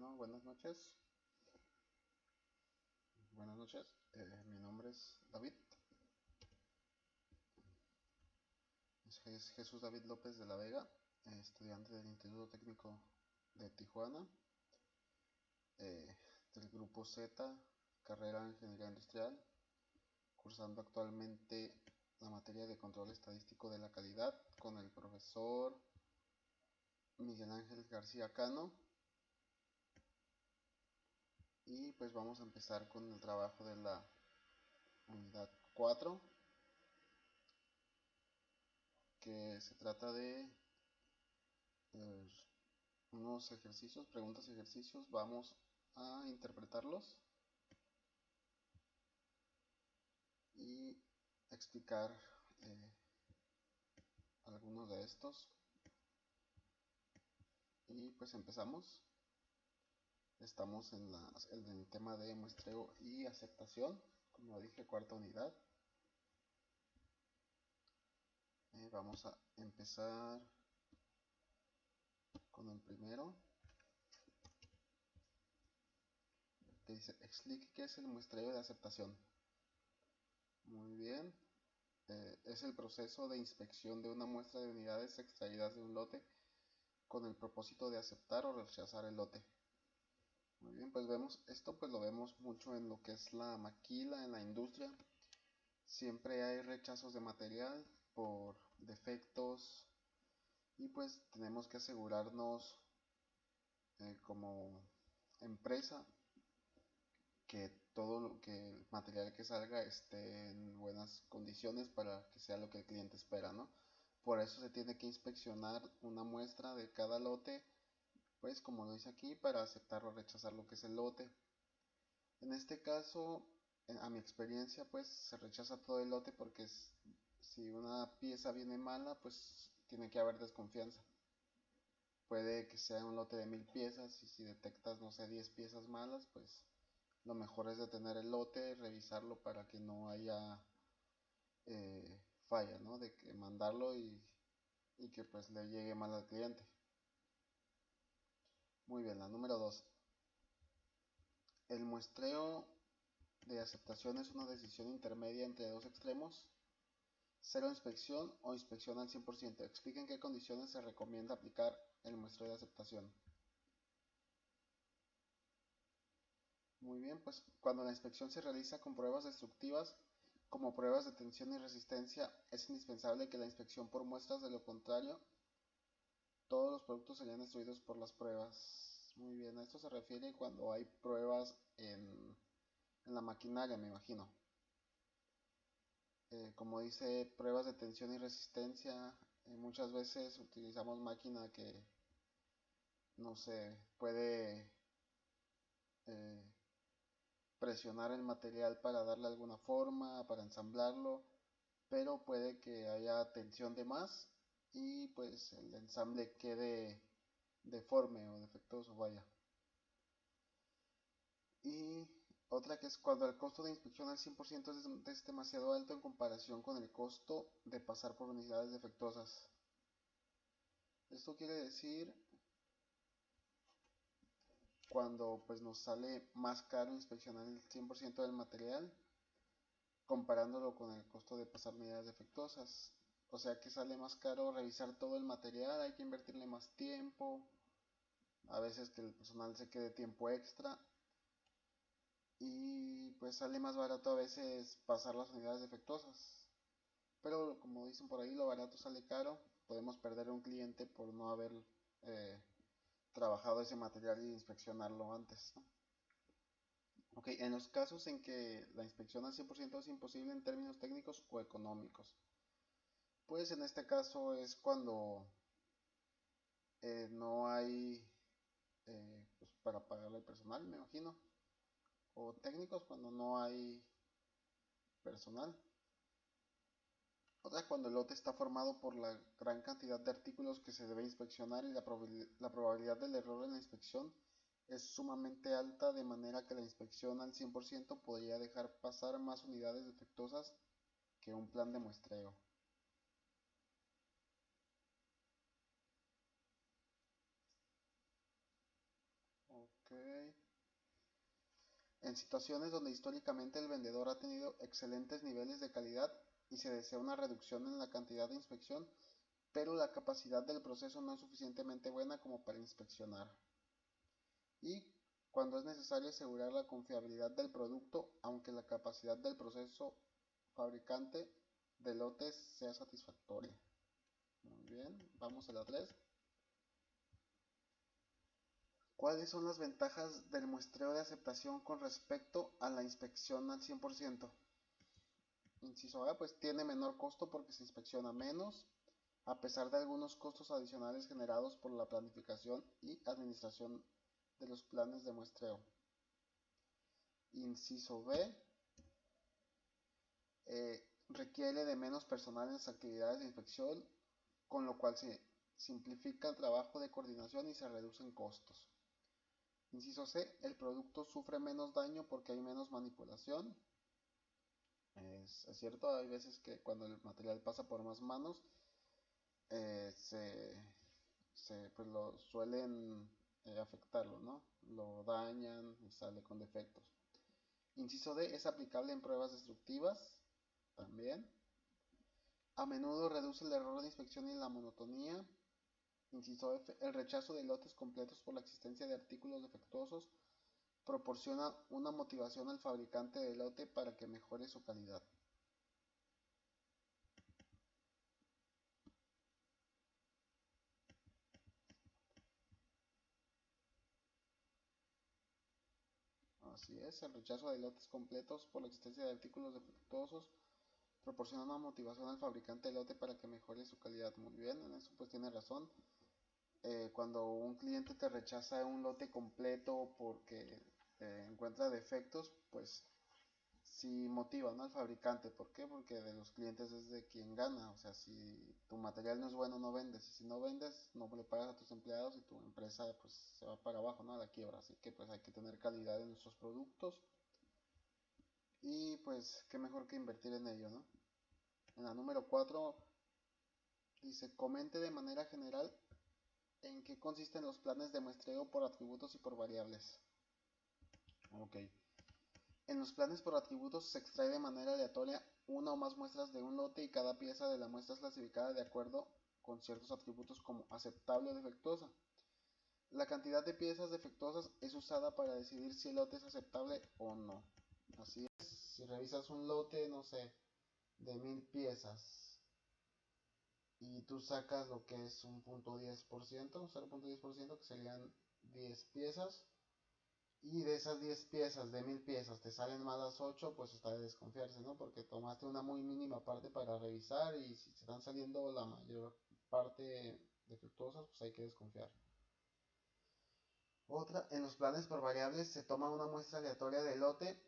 Bueno, buenas noches. Buenas noches. Mi nombre es David. Es Jesús David López de la Vega, estudiante del Instituto Técnico de Tijuana, eh, del grupo Z, carrera en Ingeniería Industrial, cursando actualmente la materia de control estadístico de la calidad con el profesor Miguel Ángel García Cano. Y pues vamos a empezar con el trabajo de la unidad 4, que se trata de eh, unos ejercicios, preguntas y ejercicios. Vamos a interpretarlos y explicar eh, algunos de estos. Y pues empezamos. Estamos en el tema de muestreo y aceptación, como dije, cuarta unidad. Vamos a empezar con el primero, que dice: explique qué es el muestreo de aceptación. Muy bien. Es el proceso de inspección de una muestra de unidades extraídas de un lote con el propósito de aceptar o rechazar el lote. Muy bien, pues vemos esto, pues lo vemos mucho en lo que es la maquila, en la industria. Siempre hay rechazos de material por defectos y pues tenemos que asegurarnos como empresa que que el material que salga esté en buenas condiciones para que sea lo que el cliente espera, ¿no? Por eso se tiene que inspeccionar una muestra de cada lote, pues como lo dice aquí, para aceptar o rechazar lo que es el lote. En este caso, a mi experiencia, pues se rechaza todo el lote porque si una pieza viene mala, pues tiene que haber desconfianza. Puede que sea un lote de 1000 piezas y si detectas, no sé, 10 piezas malas, pues lo mejor es detener el lote, revisarlo para que no haya falla, ¿no? De que mandarlo y que pues le llegue mal al cliente. Muy bien, la número 2. El muestreo de aceptación es una decisión intermedia entre dos extremos: cero inspección o inspección al 100%. Explica en qué condiciones se recomienda aplicar el muestreo de aceptación. Muy bien, pues cuando la inspección se realiza con pruebas destructivas, como pruebas de tensión y resistencia, es indispensable que la inspección por muestras; de lo contrario, todos los productos serían destruidos por las pruebas. Muy bien, a esto se refiere cuando hay pruebas en la maquinaria, me imagino. Como dice, pruebas de tensión y resistencia, muchas veces utilizamos máquina que, no sé, puede eh, presionar el material para darle alguna forma, para ensamblarlo, pero puede que haya tensión de más y pues el ensamble quede deforme o defectuoso, vaya. Y otra que es cuando el costo de inspección al 100% es demasiado alto en comparación con el costo de pasar por unidades defectuosas. Esto quiere decir cuando pues nos sale más caro inspeccionar el 100% del material comparándolo con el costo de pasar unidades defectuosas. O sea que sale más caro revisar todo el material, hay que invertirle más tiempo, a veces que el personal se quede tiempo extra y pues sale más barato a veces pasar las unidades defectuosas. Pero como dicen por ahí, lo barato sale caro, podemos perder un cliente por no haber eh, trabajado ese material y inspeccionarlo antes, ¿no? Ok, en los casos en que la inspección al 100% es imposible en términos técnicos o económicos, pues en este caso es cuando no hay pues para pagarle al personal, me imagino, o técnicos cuando no hay personal. Otra, cuando el lote está formado por la gran cantidad de artículos que se debe inspeccionar y la probabilidad del error en la inspección es sumamente alta, de manera que la inspección al 100% podría dejar pasar más unidades defectuosas que un plan de muestreo. Ok. En situaciones donde históricamente el vendedor ha tenido excelentes niveles de calidad y se desea una reducción en la cantidad de inspección, pero la capacidad del proceso no es suficientemente buena como para inspeccionar. Y cuando es necesario asegurar la confiabilidad del producto, aunque la capacidad del proceso fabricante de lotes sea satisfactoria. Muy bien, vamos a la 3. ¿Cuáles son las ventajas del muestreo de aceptación con respecto a la inspección al 100%? Inciso A, pues tiene menor costo porque se inspecciona menos, a pesar de algunos costos adicionales generados por la planificación y administración de los planes de muestreo. Inciso B, requiere de menos personal en las actividades de inspección, con lo cual se simplifica el trabajo de coordinación y se reducen costos. Inciso C, el producto sufre menos daño porque hay menos manipulación. Es cierto, hay veces que cuando el material pasa por más manos, pues lo suelen afectarlo, ¿no? Lo dañan y sale con defectos. Inciso D, es aplicable en pruebas destructivas, también. A menudo reduce el error de inspección y la monotonía. Inciso F, el rechazo de lotes completos por la existencia de artículos defectuosos proporciona una motivación al fabricante de lote para que mejore su calidad. Así es, el rechazo de lotes completos por la existencia de artículos defectuosos proporciona una motivación al fabricante de lote para que mejore su calidad. Muy bien, en eso pues tiene razón. Cuando un cliente te rechaza un lote completo porque encuentra defectos, pues sí motiva, ¿no?, al fabricante. ¿Por qué? Porque de los clientes es de quien gana. O sea, si tu material no es bueno, no vendes. Y si no vendes, no le pagas a tus empleados y tu empresa pues se va para abajo, ¿no?, a la quiebra. Así que pues hay que tener calidad en nuestros productos. Y pues qué mejor que invertir en ello, ¿no? En la número 4 dice, comente de manera general en qué consisten los planes de muestreo por atributos y por variables. Ok. En los planes por atributos se extrae de manera aleatoria una o más muestras de un lote y cada pieza de la muestra es clasificada de acuerdo con ciertos atributos como aceptable o defectuosa. La cantidad de piezas defectuosas es usada para decidir si el lote es aceptable o no. Así es, si revisas un lote, no sé, de 1000 piezas y tú sacas lo que es un 0.10%, 0.10%, que serían 10 piezas, y de esas 10 piezas, de 1000 piezas, te salen malas 8, pues está de desconfiarse, ¿no? Porque tomaste una muy mínima parte para revisar y si se están saliendo la mayor parte defectuosas, pues hay que desconfiar. Otra, en los planes por variables se toma una muestra aleatoria de lote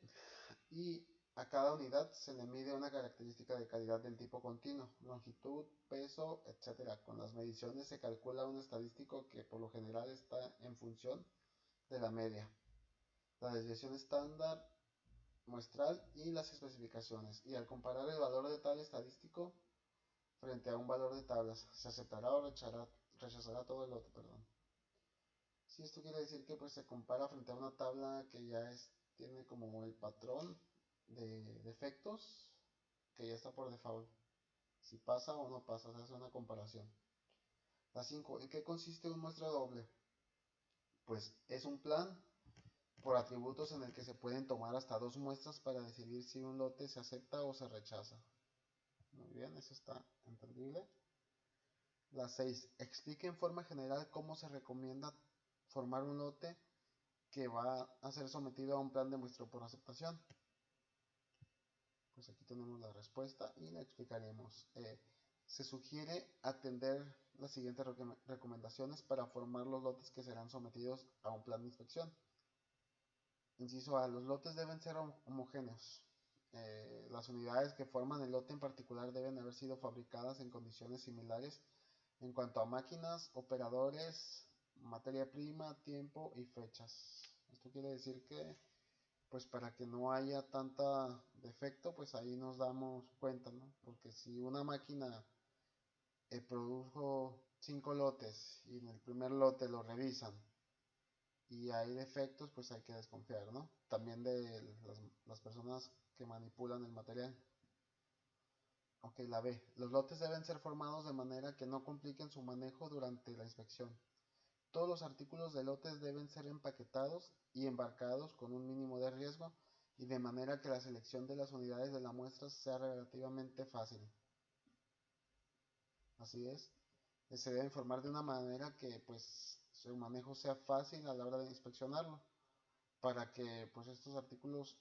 y a cada unidad se le mide una característica de calidad del tipo continuo, longitud, peso, etc. Con las mediciones se calcula un estadístico que por lo general está en función de la media, la desviación estándar muestral y las especificaciones. Y al comparar el valor de tal estadístico frente a un valor de tablas, se aceptará o rechazará todo el lote, perdón. Si esto quiere decir que pues se compara frente a una tabla que ya tiene como el patrón de defectos que ya está por default. Si pasa o no pasa, se hace una comparación. La 5. ¿En qué consiste un muestreo doble? Pues es un plan por atributos en el que se pueden tomar hasta 2 muestras para decidir si un lote se acepta o se rechaza. Muy bien, eso está entendible. La 6. Explique en forma general cómo se recomienda formar un lote que va a ser sometido a un plan de muestreo por aceptación. Pues aquí tenemos la respuesta y la explicaremos. Se sugiere atender las siguientes recomendaciones para formar los lotes que serán sometidos a un plan de inspección. Inciso A. Los lotes deben ser homogéneos. Las unidades que forman el lote en particular deben haber sido fabricadas en condiciones similares en cuanto a máquinas, operadores, materia prima, tiempo y fechas. Esto quiere decir que pues para que no haya tanta defecto, pues ahí nos damos cuenta, ¿no? Porque si una máquina produjo 5 lotes y en el primer lote lo revisan y hay defectos, pues hay que desconfiar, ¿no? También personas que manipulan el material. Ok, la B. Los lotes deben ser formados de manera que no compliquen su manejo durante la inspección. Todos los artículos de lotes deben ser empaquetados y embarcados con un mínimo de riesgo y de manera que la selección de las unidades de la muestra sea relativamente fácil. Así es. Se debe informar de una manera que pues su manejo sea fácil a la hora de inspeccionarlo, para que pues estos artículos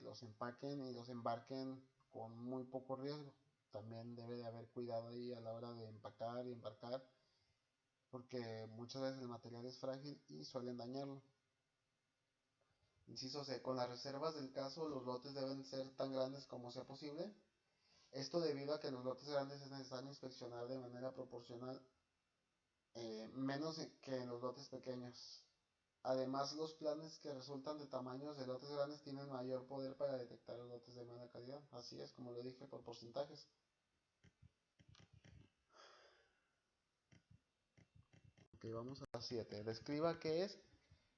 los empaquen y los embarquen con muy poco riesgo. También debe de haber cuidado ahí a la hora de empacar y embarcar, porque muchas veces el material es frágil y suelen dañarlo. Inciso C. Con las reservas del caso, los lotes deben ser tan grandes como sea posible. Esto debido a que en los lotes grandes es necesario inspeccionar de manera proporcional menos que en los lotes pequeños. Además, los planes que resultan de tamaños de lotes grandes tienen mayor poder para detectar los lotes de mala calidad. Así es, como lo dije, por porcentajes. Ok, vamos a la 7. Describa qué es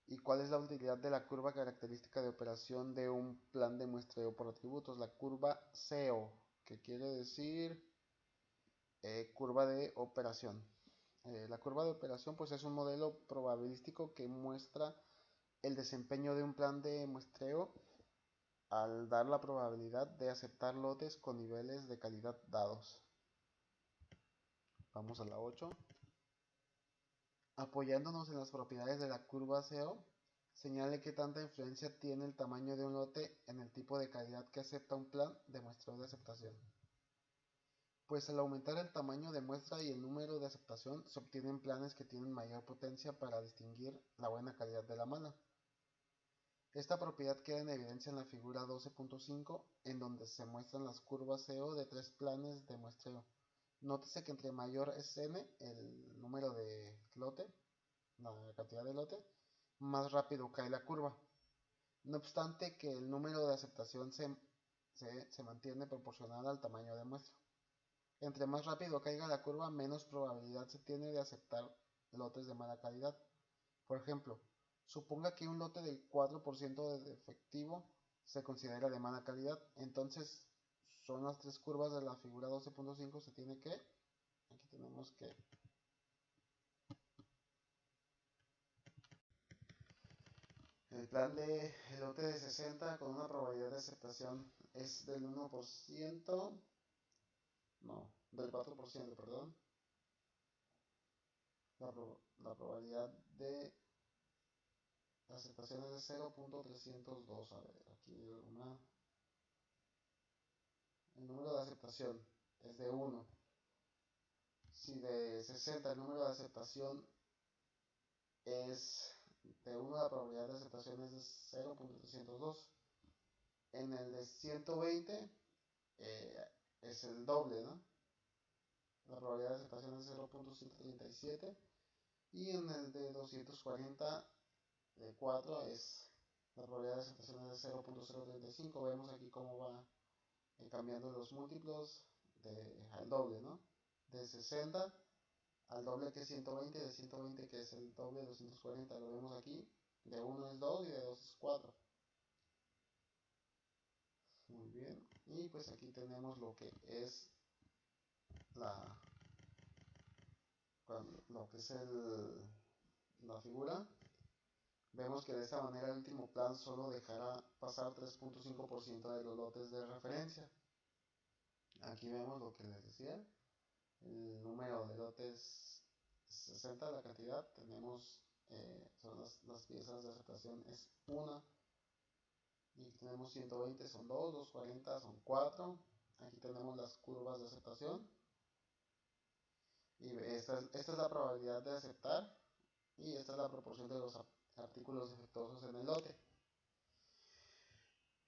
y cuál es la utilidad de la curva característica de operación de un plan de muestreo por atributos. La curva CO, que quiere decir curva de operación. La curva de operación pues es un modelo probabilístico que muestra el desempeño de un plan de muestreo al dar la probabilidad de aceptar lotes con niveles de calidad dados. Vamos a la 8. Apoyándonos en las propiedades de la curva CO, señale qué tanta influencia tiene el tamaño de un lote en el tipo de calidad que acepta un plan de muestreo de aceptación. Pues al aumentar el tamaño de muestra y el número de aceptación, se obtienen planes que tienen mayor potencia para distinguir la buena calidad de la mala. Esta propiedad queda en evidencia en la figura 12.5, en donde se muestran las curvas CO de tres planes de muestreo. Nótese que entre mayor es n, el número de lote, la cantidad de lote, más rápido cae la curva. No obstante que el número de aceptación se mantiene proporcional al tamaño de muestra. Entre más rápido caiga la curva, menos probabilidad se tiene de aceptar lotes de mala calidad. Por ejemplo, suponga que un lote del 4% de efectivo se considera de mala calidad. Entonces, son las tres curvas de la figura 12.5. Se tiene que, aquí tenemos que el plan de lote de 60 con una probabilidad de aceptación es del 1%, no, del 4%, perdón. La probabilidad de aceptación es de 0.302. A ver, aquí algo más. El número de aceptación es de 1. Si de 60 el número de aceptación es de 1, la probabilidad de aceptación es de 0.302. En el de 120 es el doble, ¿no? La probabilidad de aceptación es 0.137. Y en el de 240 de 4 es la probabilidad de aceptación es de 0.035. Vemos aquí cómo va cambiando los múltiplos al doble, ¿no? De 60 al doble, que es 120, de 120, que es el doble, 240, lo vemos aquí. De 1 es 2 y de 2 es 4. Muy bien. Y pues aquí tenemos lo que es la lo que es la figura. Vemos que de esta manera el último plan solo dejará pasar 3.5% de los lotes de referencia. Aquí vemos lo que les decía, el número de lotes 60, la cantidad, tenemos, son las piezas de aceptación es 1, y tenemos 120 son 2, 240 son 4, aquí tenemos las curvas de aceptación, y esta es la probabilidad de aceptar, y esta es la proporción de los artículos defectuosos en el lote.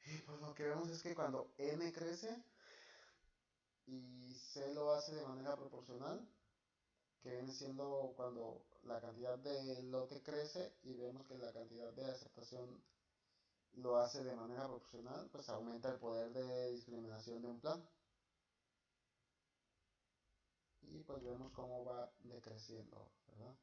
Y pues lo que vemos es que cuando n crece y c lo hace de manera proporcional, que viene siendo cuando la cantidad de lote crece y vemos que la cantidad de aceptación lo hace de manera proporcional, pues aumenta el poder de discriminación de un plan. Y pues vemos cómo va decreciendo, ¿verdad?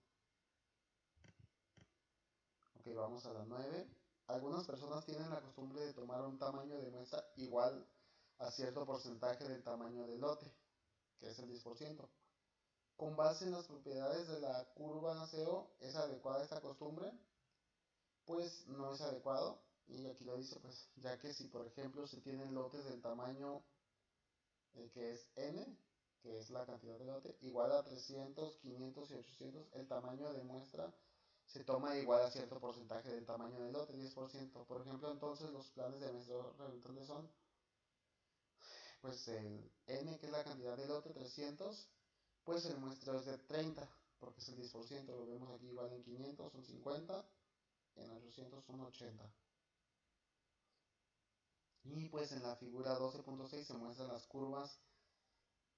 Ok, vamos a la 9. algunas personas tienen la costumbre de tomar un tamaño de muestra igual a cierto porcentaje del tamaño del lote, que es el 10%. Con base en las propiedades de la curva SEO, ¿es adecuada esta costumbre? Pues no es adecuado. Y aquí lo dice, pues, ya que si por ejemplo se tienen lotes del tamaño que es n, que es la cantidad de lote, igual a 300, 500 y 800, el tamaño de muestra se toma igual a cierto porcentaje del tamaño del lote, 10%. Por ejemplo, entonces los planes de muestreo resultantes son, pues el n, que es la cantidad de lote, 300, pues el muestreo es de 30, porque es el 10%, lo vemos aquí igual en 500 son 50, en 800 son 80. Y pues en la figura 12.6 se muestran las curvas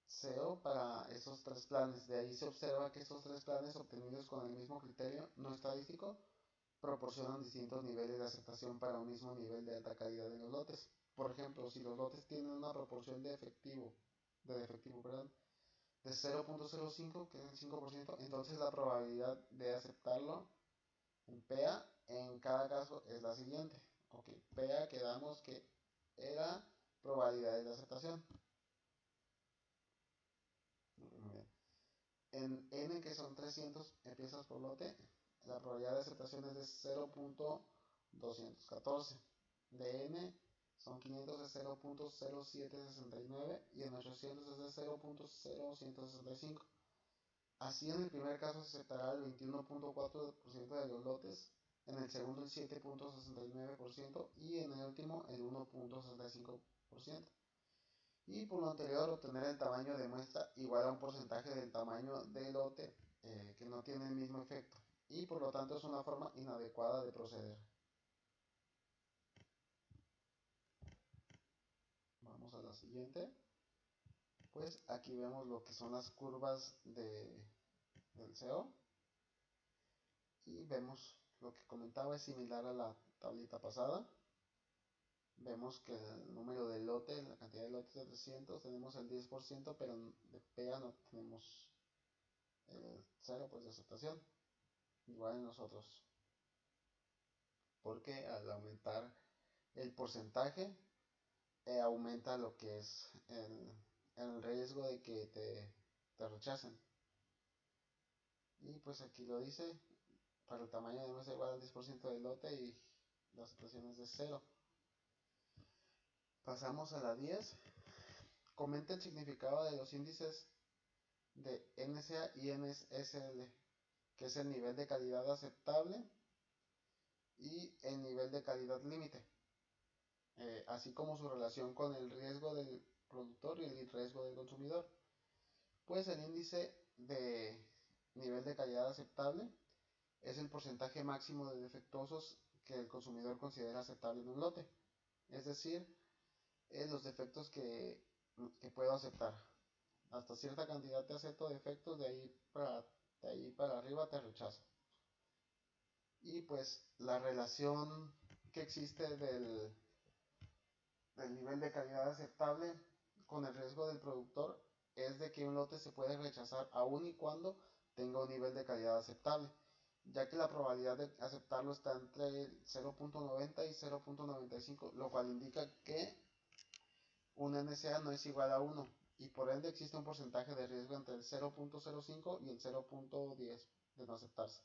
SEO para esos tres planes. De ahí se observa que estos tres planes obtenidos con el mismo criterio no estadístico proporcionan distintos niveles de aceptación para un mismo nivel de alta calidad en los lotes. Por ejemplo, si los lotes tienen una proporción de defectivo, perdón, de 0.05, que es el 5%, entonces la probabilidad de aceptarlo en PA en cada caso es la siguiente. Ok, PA quedamos que era probabilidad de aceptación. Muy bien. En N, que son 300 piezas por lote, la probabilidad de aceptación es de 0.214. De N son 500 de 0.0769 y en 800 es de 0.0165. Así en el primer caso se aceptará el 21.4% de los lotes, en el segundo el 7.69% y en el último el 1.65%. Y por lo anterior, obtener el tamaño de muestra igual a un porcentaje del tamaño del lote que no tiene el mismo efecto. Y por lo tanto es una forma inadecuada de proceder. Vamos a la siguiente. Pues aquí vemos lo que son las curvas del SEO. Y vemos lo que comentaba es similar a la tablita pasada. Vemos que el número de lote, la cantidad de lotes de 300, tenemos el 10%, pero de PEA no tenemos el 0 pues, de aceptación. Igual en nosotros. Porque al aumentar el porcentaje, aumenta lo que es el riesgo de que te rechacen. Y pues aquí lo dice, para el tamaño de muestra igual al 10% del lote y la aceptación es de 0. Pasamos a la 10. Comenta el significado de los índices de NSA y NSL, que es el nivel de calidad aceptable y el nivel de calidad límite, así como su relación con el riesgo del productor y el riesgo del consumidor. Pues el índice de nivel de calidad aceptable es el porcentaje máximo de defectuosos que el consumidor considera aceptable en un lote, es decir, los defectos que puedo aceptar. Hasta cierta cantidad te acepto defectos, de ahí para arriba te rechazo. Y pues la relación que existe del nivel de calidad aceptable con el riesgo del productor es de que un lote se puede rechazar aun y cuando tenga un nivel de calidad aceptable, ya que la probabilidad de aceptarlo está entre 0.90 y 0.95, lo cual indica que un NSA no es igual a 1 y por ende existe un porcentaje de riesgo entre el 0.05 y el 0.10 de no aceptarse.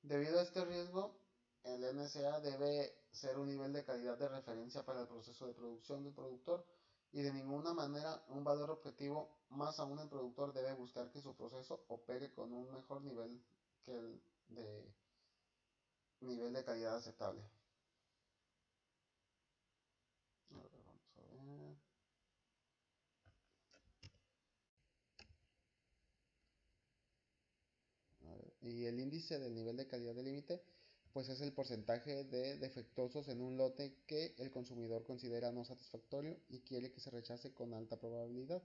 Debido a este riesgo, el NSA debe ser un nivel de calidad de referencia para el proceso de producción del productor y de ninguna manera un valor objetivo. Más aún, el productor debe buscar que su proceso opere con un mejor nivel que el de nivel de calidad aceptable. A ver, vamos a ver. Y el índice del nivel de calidad de límite pues es el porcentaje de defectuosos en un lote que el consumidor considera no satisfactorio y quiere que se rechace con alta probabilidad.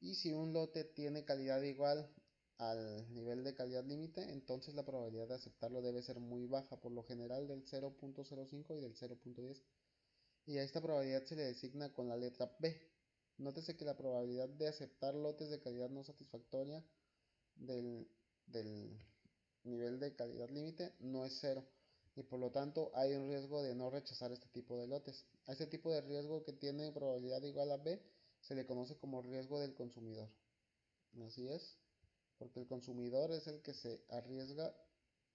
Y si un lote tiene calidad igual al nivel de calidad límite, entonces la probabilidad de aceptarlo debe ser muy baja, por lo general del 0.05 y del 0.10. Y a esta probabilidad se le designa con la letra B. Nótese que la probabilidad de aceptar lotes de calidad no satisfactoria del nivel de calidad límite no es 0. y por lo tanto hay un riesgo de no rechazar este tipo de lotes. A este tipo de riesgo que tiene probabilidad igual a B se le conoce como riesgo del consumidor. Así es, porque el consumidor es el que se arriesga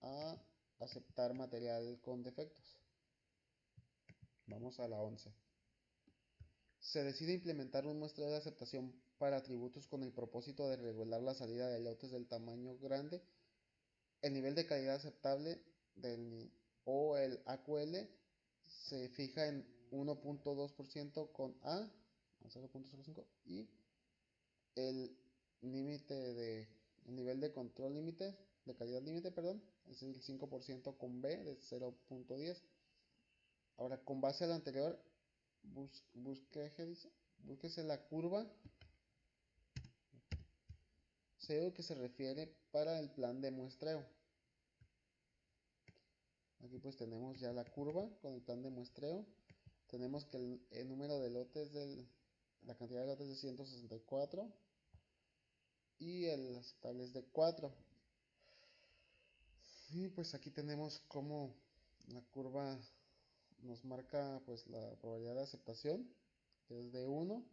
a aceptar material con defectos. Vamos a la 11. Se decide implementar un muestreo de aceptación para atributos con el propósito de regular la salida de lotes del tamaño grande. El nivel de calidad aceptable o el AQL se fija en 1.2% con A 0.05 y el el nivel de control límite, de calidad límite, perdón, es el 5% con B de 0.10. Ahora, con base a lo anterior, búsquese la curva SEO que se refiere para el plan de muestreo. Aquí pues tenemos ya la curva con el plan de muestreo. Tenemos que el número de lotes la cantidad de lotes de 164 y el aceptable es de 4. Y pues aquí tenemos como la curva nos marca pues la probabilidad de aceptación, que es de 1,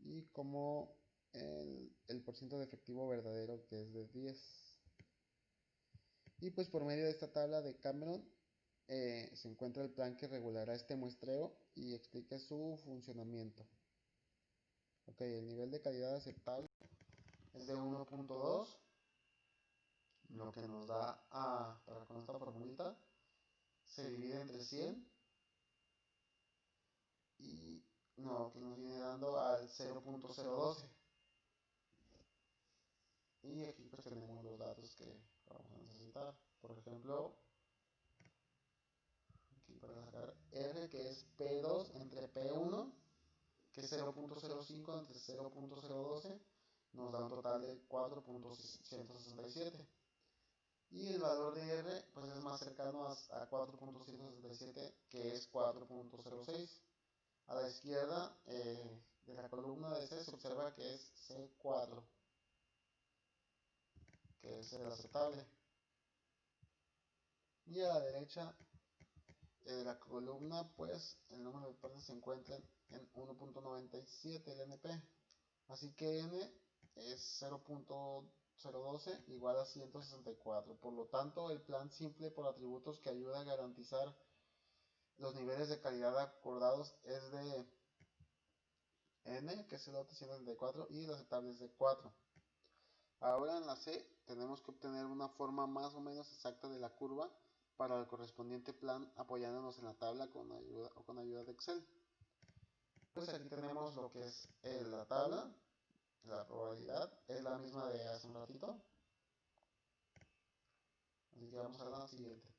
y como el porcentaje de efectivo verdadero, que es de 10. Y pues por medio de esta tabla de Cameron se encuentra el plan que regulará este muestreo y explica su funcionamiento. Ok, el nivel de calidad aceptable es de 1.2, lo que nos da para con esta formulita, se divide entre 100 y no, que nos viene dando al 0.012. Y aquí pues tenemos los datos que vamos a necesitar. Por ejemplo, aquí para sacar R, que es P2 entre P1, que es 0.05 entre 0.012, nos da un total de 4.167. Y el valor de R pues es más cercano a 4.167, que es 4.06. A la izquierda de la columna de C se observa que es C4, que es el aceptable. Y a la derecha de la columna, pues el número de partes se encuentra en 1.97 el NP. Así que N es 0.012 igual a 164. Por lo tanto, el plan simple por atributos que ayuda a garantizar los niveles de calidad acordados es de N, que es el lote 164, y el aceptable es de 4. Ahora en la C tenemos que obtener una forma más o menos exacta de la curva para el correspondiente plan apoyándonos en la tabla con ayuda de Excel. Pues aquí tenemos lo que es la tabla, la probabilidad, es la misma de hace un ratito. Así que vamos a la siguiente.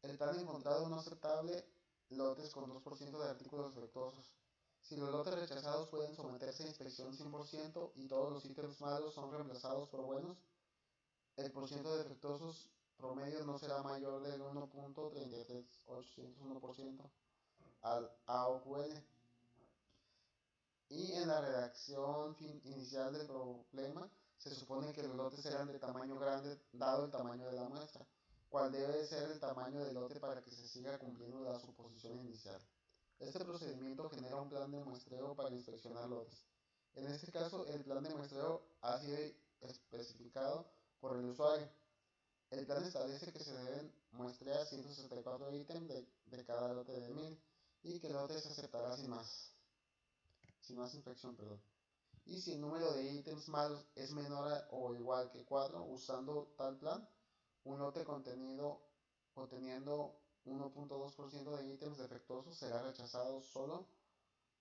El plan encontrado no aceptable, lotes con 2% de artículos defectuosos. Si los lotes rechazados pueden someterse a inspección 100% y todos los ítems malos son reemplazados por buenos, el porcentaje de defectuosos promedio no será mayor del 1.33801% al AOQL. Y en la redacción inicial del problema se supone que los lotes eran de tamaño grande dado el tamaño de la muestra, cuál debe ser el tamaño del lote para que se siga cumpliendo la suposición inicial. Este procedimiento genera un plan de muestreo para inspeccionar lotes. En este caso, el plan de muestreo ha sido especificado por el usuario. El plan establece que se deben muestrear 164 ítems de cada lote de 1000 y que el lote se aceptará sin más inspección, perdón. Y si el número de ítems malos es menor o igual que 4, usando tal plan, un lote conteniendo 1.2% de ítems defectuosos será rechazado solo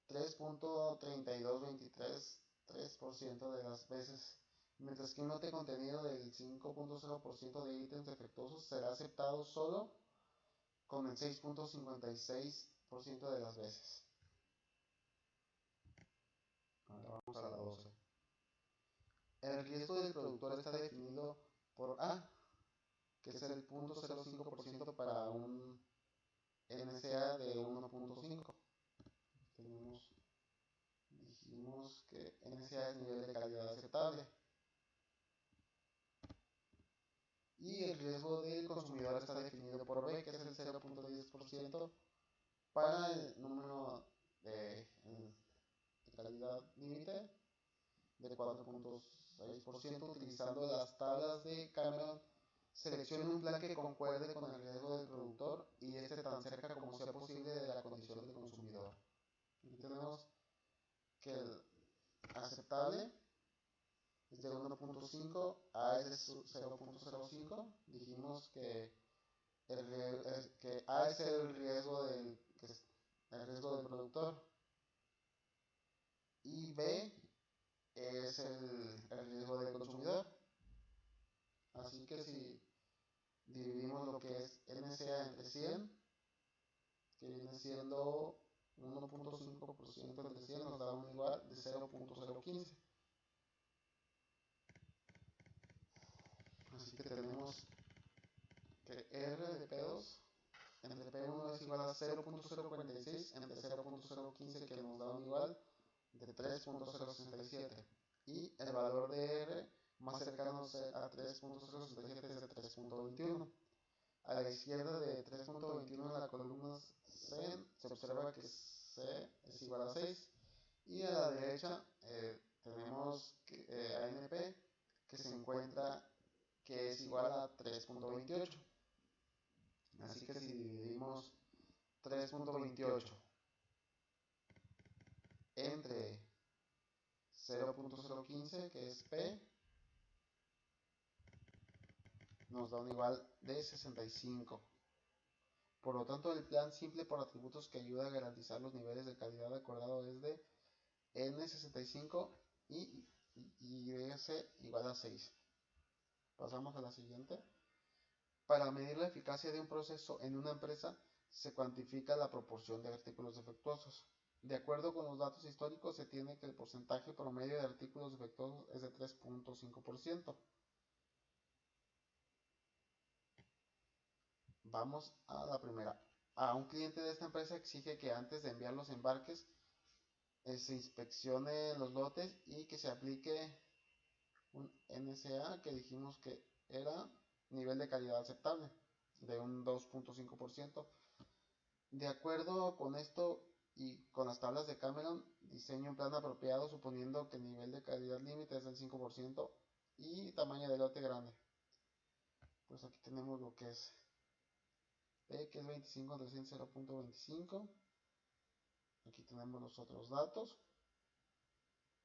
3.32223% de las veces, mientras que un lote contenido del 5.0% de ítems defectuosos será aceptado solo con el 6.56% de las veces. Ahora vamos a la 12. El riesgo del productor está definido por A, que es el 0.05% para un NCA de 1.5. Dijimos que NCA es nivel de calidad aceptable. Y el riesgo del consumidor está definido por para el número de calidad límite de 4.6%, utilizando las tablas de Cameron, seleccione un plan que concuerde con el riesgo del productor y esté tan cerca como sea posible de la condición del consumidor. Aquí tenemos que el aceptable es de 1.5, A es de 0.05. Dijimos que A es el riesgo del productor y B es el riesgo del consumidor. Así que si dividimos lo que es NSA entre 100, que viene siendo 1.5% entre 100, nos da un igual de 0.015. Así que tenemos que R de P2 entre P1 es igual a 0.046 entre 0.015, que nos da un igual de 3.067. Y el valor de R más cercano a 3.067 es de 3.21. A la izquierda de 3.21 en la columna C se observa que C es igual a 6. Y a la derecha tenemos ANP, que se encuentra que es igual a 3.28. Así que si dividimos 3.28 entre 0.015, que es P, nos da un igual de 65. Por lo tanto, el plan simple por atributos que ayuda a garantizar los niveles de calidad acordado es de N65 y YS igual a 6. Pasamos a la siguiente. Para medir la eficacia de un proceso en una empresa, se cuantifica la proporción de artículos defectuosos. De acuerdo con los datos históricos, se tiene que el porcentaje promedio de artículos defectuosos es de 3.5%. Vamos a la primera. A un cliente de esta empresa exige que antes de enviar los embarques se inspeccione los lotes y que se aplique un NSA, que dijimos que era nivel de calidad aceptable de un 2.5%. De acuerdo con esto y con las tablas de Cameron, diseñe un plan apropiado suponiendo que el nivel de calidad límite es del 5% y tamaño de lote grande. Pues aquí tenemos lo que es P, que es 25 entre 100, 0.25. Aquí tenemos los otros datos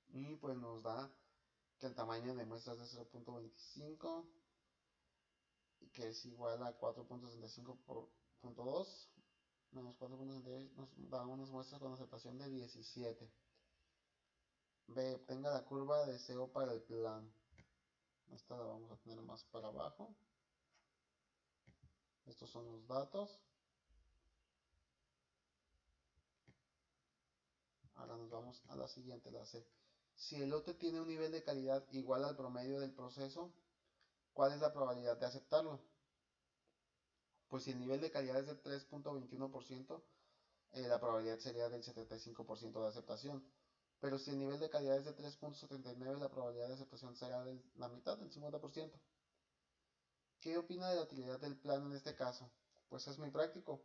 y pues nos da que el tamaño de muestras es de 0.25, que es igual a 4.65 por 0.2 menos 4.66, nos da unas muestras con aceptación de 17. B, obtenga la curva de SEO para el plan. Esta la vamos a tener más para abajo. Estos son los datos. Ahora nos vamos a la siguiente, la C. Si el lote tiene un nivel de calidad igual al promedio del proceso, ¿cuál es la probabilidad de aceptarlo? Pues si el nivel de calidad es de 3.21%, la probabilidad sería del 75% de aceptación. Pero si el nivel de calidad es de 3.79, la probabilidad de aceptación será de la mitad, del 50%. ¿Qué opina de la utilidad del plan en este caso? Pues es muy práctico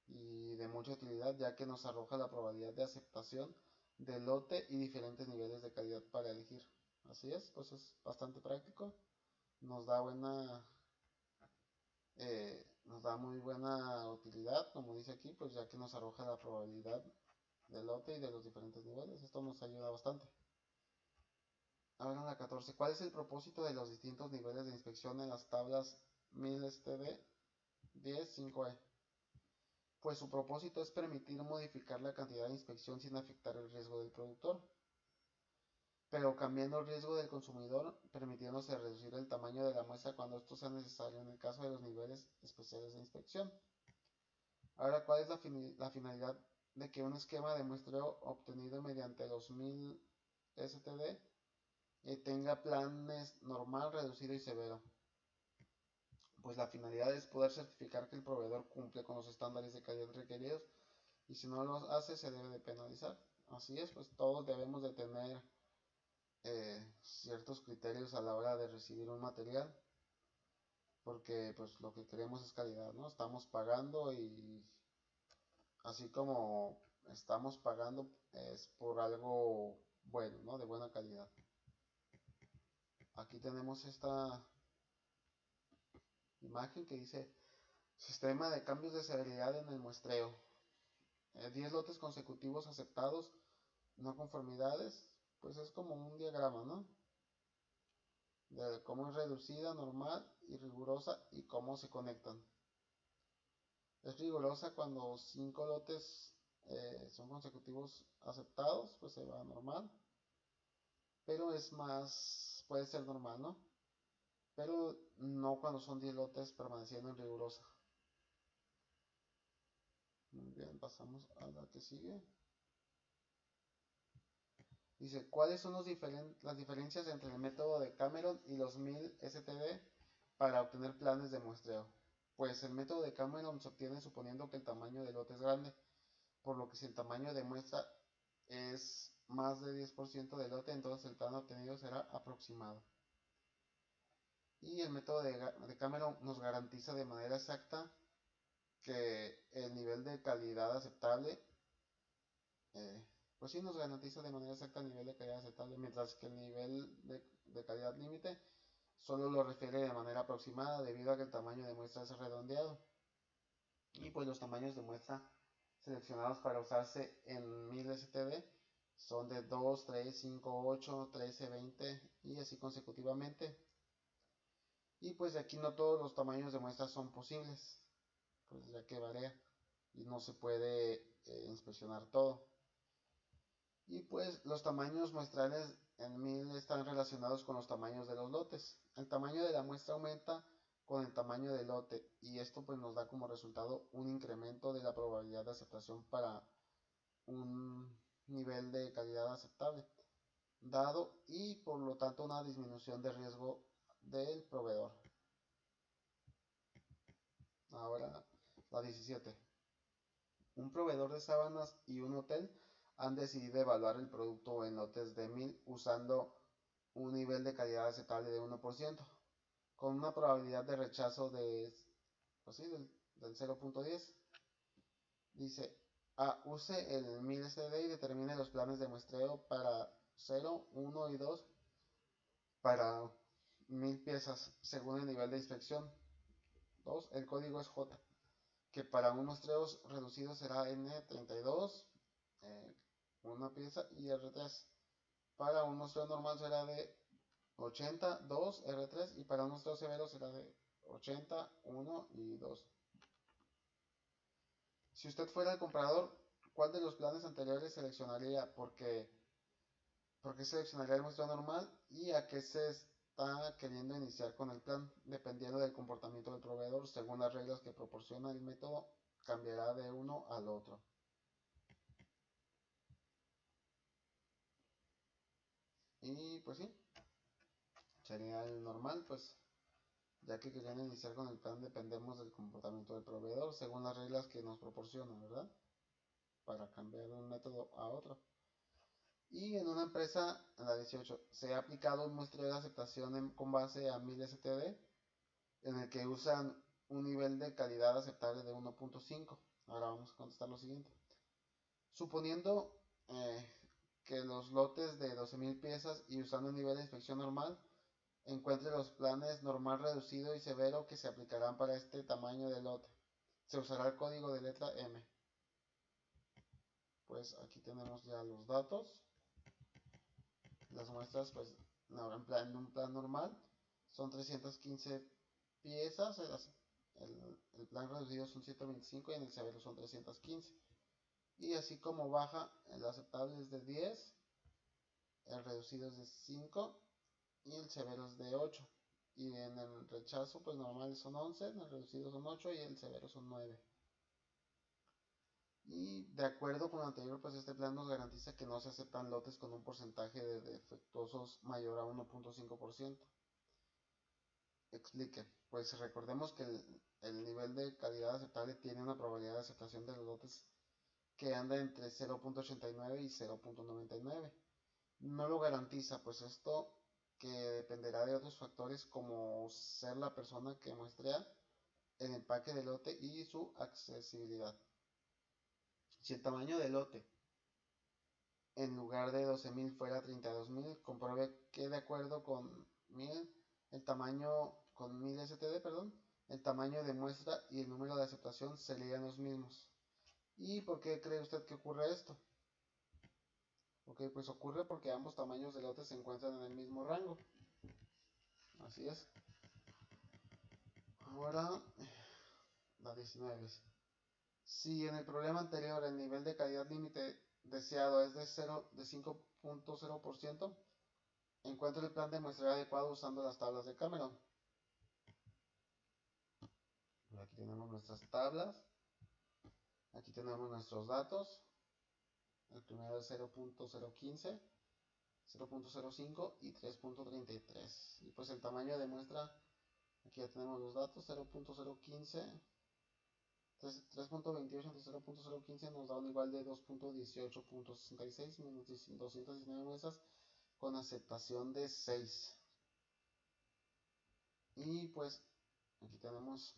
y de mucha utilidad, ya que nos arroja la probabilidad de aceptación del lote y diferentes niveles de calidad para elegir. Así es, pues es bastante práctico, nos da nos da muy buena utilidad, como dice aquí, pues ya que nos arroja la probabilidad del lote y de los diferentes niveles. Esto nos ayuda bastante. Ahora en la 14. ¿Cuál es el propósito de los distintos niveles de inspección en las tablas 1000 STD 10.5E? Pues su propósito es permitir modificar la cantidad de inspección sin afectar el riesgo del productor, pero cambiando el riesgo del consumidor, permitiéndose reducir el tamaño de la muestra cuando esto sea necesario en el caso de los niveles especiales de inspección. Ahora, ¿cuál es la finalidad de que un esquema de muestreo obtenido mediante los 1000 STD tenga planes normal, reducido y severo? Pues la finalidad es poder certificar que el proveedor cumple con los estándares de calidad requeridos y si no lo hace se debe de penalizar. Así es, pues todos debemos de tener ciertos criterios a la hora de recibir un material, porque pues lo que queremos es calidad, ¿no? Estamos pagando y así como estamos pagando es por algo bueno, ¿no? De buena calidad. Aquí tenemos esta imagen que dice sistema de cambios de severidad en el muestreo. 10 lotes consecutivos aceptados, no conformidades, pues es como un diagrama, ¿no? De cómo es reducida, normal y rigurosa y cómo se conectan. Es rigurosa cuando 5 lotes son consecutivos aceptados, pues se va normal. Pero es más, puede ser normal, ¿no? Pero no cuando son 10 lotes permaneciendo en rigurosa. Muy bien, pasamos a la que sigue. Dice, ¿cuáles son las diferencias entre el método de Cameron y los 1000 STD para obtener planes de muestreo? Pues el método de Cameron se obtiene suponiendo que el tamaño del lote es grande, por lo que si el tamaño de muestra es más de 10% del lote, entonces el plan obtenido será aproximado. Y el método de Cameron nos garantiza de manera exacta que el nivel de calidad aceptable, pues sí nos garantiza de manera exacta el nivel de calidad aceptable, mientras que el nivel de calidad límite solo lo refiere de manera aproximada debido a que el tamaño de muestra es redondeado. Y pues los tamaños de muestra seleccionados para usarse en 1000 STD son de 2, 3, 5, 8, 13, 20 y así consecutivamente. Y pues de aquí no todos los tamaños de muestra son posibles, pues ya que varía y no se puede inspeccionar todo. Y pues los tamaños muestrales en 1000 están relacionados con los tamaños de los lotes. El tamaño de la muestra aumenta con el tamaño del lote y esto pues nos da como resultado un incremento de la probabilidad de aceptación para un nivel de calidad aceptable dado y por lo tanto una disminución de riesgo del proveedor. Ahora la 17. Un proveedor de sábanas y un hotel han decidido evaluar el producto en lotes de 1000 usando un nivel de calidad aceptable de 1%, con una probabilidad de rechazo de, pues sí, del 0.10. Dice, use el 1000 SD y determine los planes de muestreo para 0, 1 y 2 para 1000 piezas según el nivel de inspección. 2. El código es J, que para un muestreo reducido será N32, una pieza, y R3. Para un muestreo normal será de 80, 2, R3, y para un muestreo severo será de 80, 1 y 2. Si usted fuera el comprador, ¿cuál de los planes anteriores seleccionaría? Porque seleccionaría el muestreo normal y a qué se está queriendo iniciar con el plan, dependiendo del comportamiento del proveedor, según las reglas que proporciona el método, cambiará de uno al otro. Y pues sí, sería el normal, pues ya que querían iniciar con el plan dependemos del comportamiento del proveedor, según las reglas que nos proporciona, ¿verdad? Para cambiar de un método a otro. Y en una empresa, en la 18, se ha aplicado un muestreo de aceptación con base a 1000 STD, en el que usan un nivel de calidad aceptable de 1.5. Ahora vamos a contestar lo siguiente. Suponiendo que los lotes de 12.000 piezas y usando un nivel de inspección normal, encuentre los planes normal, reducido y severo que se aplicarán para este tamaño de lote. Se usará el código de letra M. Pues aquí tenemos ya los datos. Las muestras, pues, en un plan normal son 315 piezas. El plan reducido son 125 y en el severo son 315. Y así como baja, el aceptable es de 10, el reducido es de 5 y el severo es de 8. Y en el rechazo, pues normal son 11, en el reducido son 8 y el severo son 9. Y de acuerdo con lo anterior, pues este plan nos garantiza que no se aceptan lotes con un porcentaje de defectuosos mayor a 1.5%. Explique. Pues recordemos que el nivel de calidad aceptable tiene una probabilidad de aceptación de los lotes que anda entre 0.89 y 0.99. No lo garantiza, pues esto que dependerá de otros factores como ser la persona que muestrea, el empaque del lote y su accesibilidad. Si el tamaño del lote en lugar de 12.000 fuera 32.000, compruebe que de acuerdo con 1000, el tamaño con 1000 STD, perdón, el tamaño de muestra y el número de aceptación serían los mismos. ¿Y por qué cree usted que ocurre esto? Ok, pues ocurre porque ambos tamaños de lote se encuentran en el mismo rango. Así es. Ahora, la 19. Si en el problema anterior el nivel de calidad límite deseado es de 5.0%, encuentre el plan de muestreo adecuado usando las tablas de Cameron. Aquí tenemos nuestras tablas. Aquí tenemos nuestros datos. El primero es 0.015, 0.05 y 3.33. Y pues el tamaño de muestra, aquí ya tenemos los datos, 0.015, 3.28 entre 0.015 nos da un igual de 2.18.66 menos 219 muestras con aceptación de 6. Y pues aquí tenemos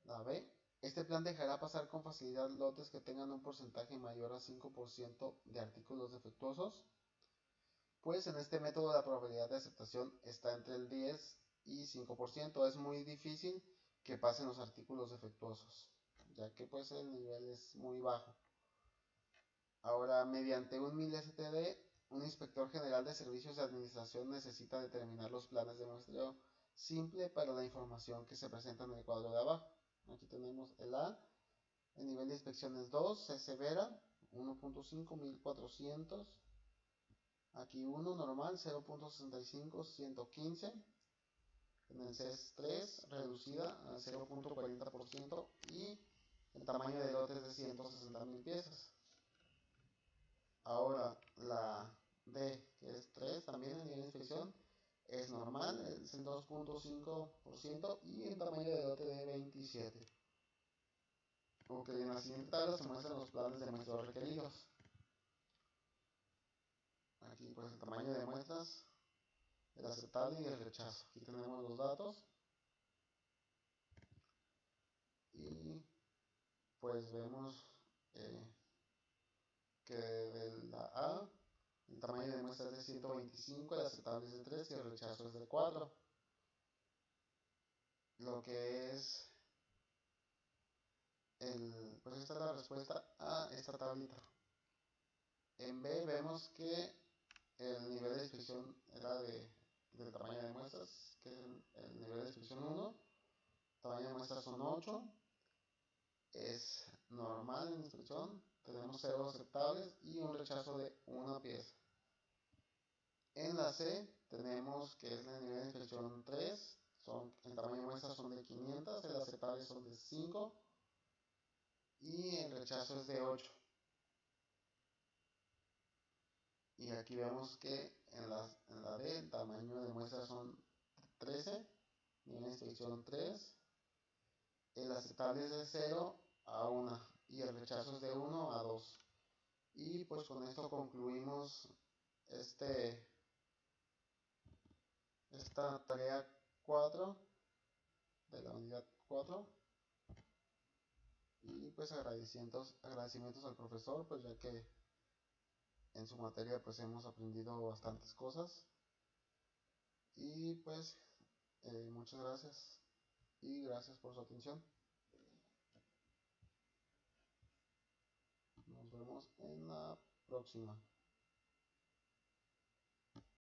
la B. Este plan dejará pasar con facilidad lotes que tengan un porcentaje mayor a 5% de artículos defectuosos. Pues en este método la probabilidad de aceptación está entre el 10 y 5%. Es muy difícil que pasen los artículos defectuosos, ya que pues el nivel es muy bajo. Ahora, mediante un 1000 STD, un inspector general de servicios de administración necesita determinar los planes de muestreo simple para la información que se presenta en el cuadro de abajo. Aquí tenemos el A, el nivel de inspección es 2, es severa, 1.5, 1400. Aquí 1 normal, 0.65, 115. En el CES 3, reducida a 0.40% y el tamaño de lote es de 160.000 piezas. Ahora la D, que es 3, también el nivel de inspección es normal, es el 2.5% y el tamaño de lote de 27. Ok, en la siguiente tabla se muestran los planes de muestreo requeridos. Aquí pues el tamaño de muestras, el aceptable y el rechazo. Aquí tenemos los datos. Y pues vemos que de la A, el tamaño de muestra es de 125, el aceptable es de 3 y el rechazo es de 4. Lo que es pues esta es la respuesta a esta tablita. En B vemos que el nivel de inspección era del tamaño de muestras, que el nivel de inspección 1, tamaño de muestras son 8, es normal en inspección, tenemos 0 aceptables y un rechazo de una pieza. En la C tenemos que es el nivel de inspección 3, el tamaño de muestras son de 500, el aceptable son de 5 y el rechazo es de 8. Y aquí vemos que en la D el tamaño de muestras son 13, nivel de inspección 3, el aceptable es de 0 a 1 y el rechazo es de 1 a 2. Y pues con esto concluimos esta tarea 4 de la unidad 4. Y pues agradecimientos al profesor, pues ya que en su materia pues hemos aprendido bastantes cosas. Y pues muchas gracias y gracias por su atención. Nos vemos en la próxima.